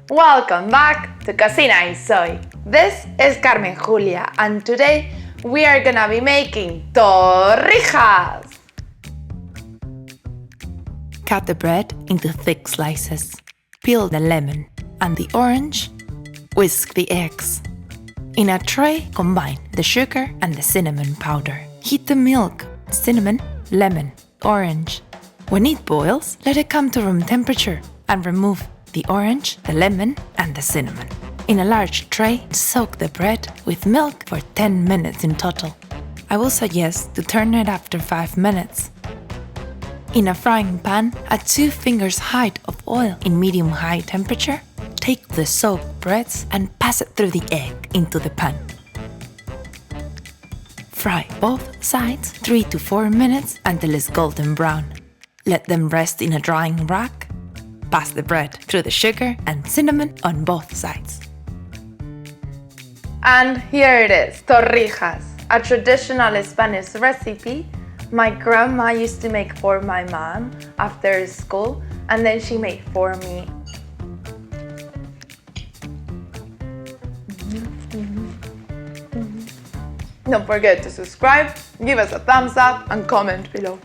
Welcome back to Cocina y Soy. This is Carmen Julia and today we are gonna be making torrijas. Cut the bread into thick slices. Peel the lemon and the orange. Whisk the eggs. In a tray, combine the sugar and the cinnamon powder. Heat the milk, cinnamon, lemon, orange. When it boils, let it come to room temperature and remove the orange, the lemon, and the cinnamon. In a large tray, soak the bread with milk for 10 minutes in total. I will suggest to turn it after 5 minutes. In a frying pan, add 2 fingers height of oil in medium-high temperature. Take the soaked breads and pass it through the egg into the pan. Fry both sides 3 to 4 minutes until it's golden brown. Let them rest in a drying rack. Pass the bread through the sugar and cinnamon on both sides. And here it is, torrijas, a traditional Spanish recipe my grandma used to make for my mom after school, and then she made for me. Don't forget to subscribe, give us a thumbs up, and comment below.